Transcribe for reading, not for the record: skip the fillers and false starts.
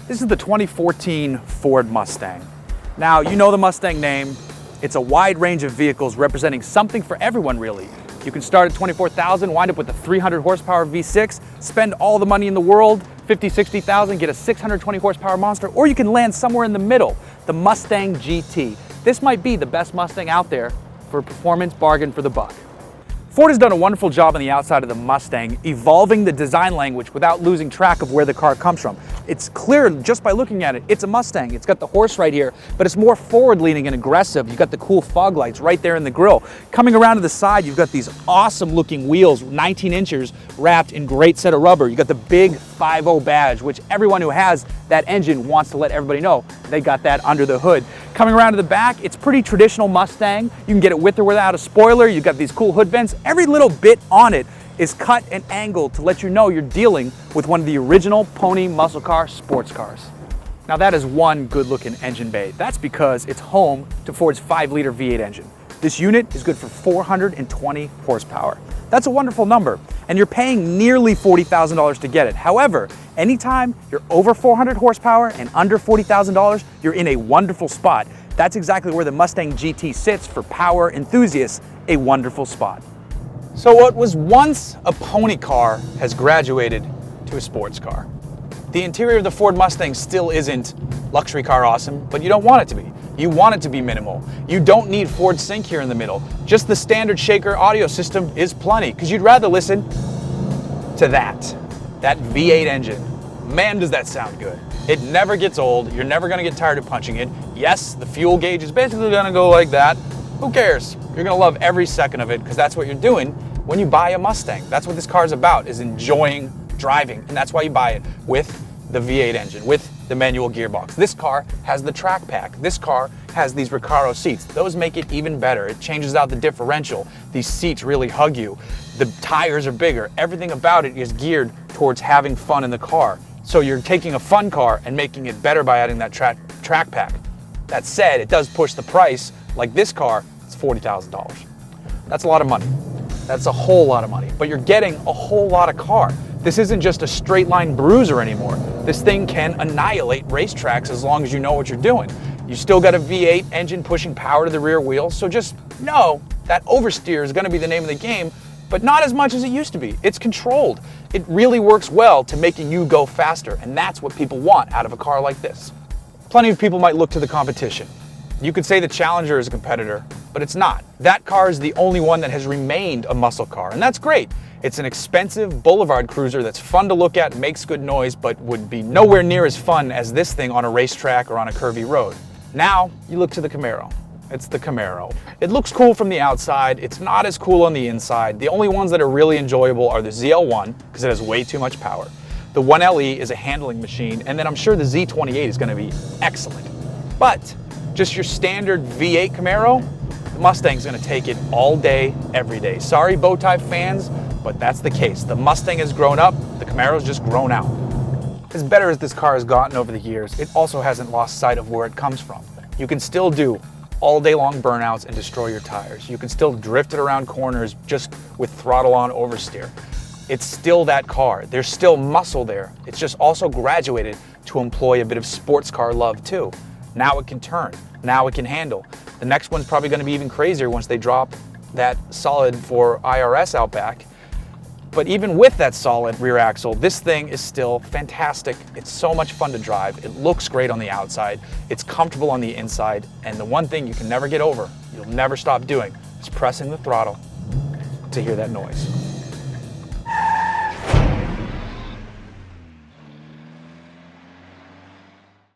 This is the 2014 Ford Mustang. Now, you know the Mustang name. It's a wide range of vehicles representing something for everyone, really. You can start at $24,000, wind up with a 300 horsepower V6, spend all the money in the world, $50,000, $60,000, get a 620 horsepower monster, or you can land somewhere in the middle, the Mustang GT. This might be the best Mustang out there for a performance bargain for the buck. Ford has done a wonderful job on the outside of the Mustang, evolving the design language without losing track of where the car comes from. It's clear just by looking at it, it's a Mustang. It's got the horse right here, but it's more forward-leaning and aggressive. You've got the cool fog lights right there in the grille. Coming around to the side, you've got these awesome-looking wheels, 19 inches, wrapped in great set of rubber. You've got the big 5.0 badge, which everyone who has that engine wants to let everybody know they got that under the hood. Coming around to the back, it's pretty traditional Mustang. You can get it with or without a spoiler. You've got these cool hood vents. Every little bit on it is cut and angled to let you know you're dealing with one of the original pony muscle car sports cars. Now that is one good looking engine bay. That's because it's home to Ford's 5-liter V8 engine. This unit is good for 420 horsepower. That's a wonderful number, and you're paying nearly $40,000 to get it. However, anytime you're over 400 horsepower and under $40,000, you're in a wonderful spot. That's exactly where the Mustang GT sits for power enthusiasts, a wonderful spot. So what was once a pony car has graduated to a sports car. The interior of the Ford Mustang still isn't luxury car awesome, but you don't want it to be. You want it to be minimal. You don't need Ford Sync here in the middle. Just the standard shaker audio system is plenty, because you'd rather listen to that V8 engine. Man, does that sound good. It never gets old. You're never gonna get tired of punching it. Yes, the fuel gauge is basically gonna go like that. Who cares? You're gonna love every second of it, because that's what you're doing when you buy a Mustang. That's what this car is about, is enjoying driving, and that's why you buy it with the V8 engine, with the manual gearbox. This car has the track pack. This car has these Recaro seats. Those make it even better. It changes out the differential. These seats really hug you. The tires are bigger. Everything about it is geared towards having fun in the car. So you're taking a fun car and making it better by adding that track pack. That said, it does push the price. Like this car, it's $40,000. That's a lot of money. That's a whole lot of money, but you're getting a whole lot of car. This isn't just a straight line bruiser anymore. This thing can annihilate racetracks as long as you know what you're doing. You still got a V8 engine pushing power to the rear wheel, so just know that oversteer is gonna be the name of the game, but not as much as it used to be. It's controlled. It really works well to making you go faster, and that's what people want out of a car like this. Plenty of people might look to the competition. You could say the Challenger is a competitor, but it's not. That car is the only one that has remained a muscle car, and that's great. It's an expensive boulevard cruiser that's fun to look at, makes good noise, but would be nowhere near as fun as this thing on a racetrack or on a curvy road. Now, you look to the Camaro. It's the Camaro. It looks cool from the outside. It's not as cool on the inside. The only ones that are really enjoyable are the ZL1, because it has way too much power. The 1LE is a handling machine, and then I'm sure the Z28 is gonna be excellent. But just your standard V8 Camaro, the Mustang's gonna take it all day, every day. Sorry, Bowtie fans, but that's the case. The Mustang has grown up, the Camaro's just grown out. As better as this car has gotten over the years, it also hasn't lost sight of where it comes from. You can still do all day long burnouts and destroy your tires. You can still drift it around corners just with throttle on oversteer. It's still that car. There's still muscle there. It's just also graduated to employ a bit of sports car love too. Now it can turn, now it can handle. The next one's probably gonna be even crazier once they drop that solid for IRS out back. But even with that solid rear axle, this thing is still fantastic. It's so much fun to drive. It looks great on the outside. It's comfortable on the inside. And the one thing you can never get over, you'll never stop doing, is pressing the throttle to hear that noise.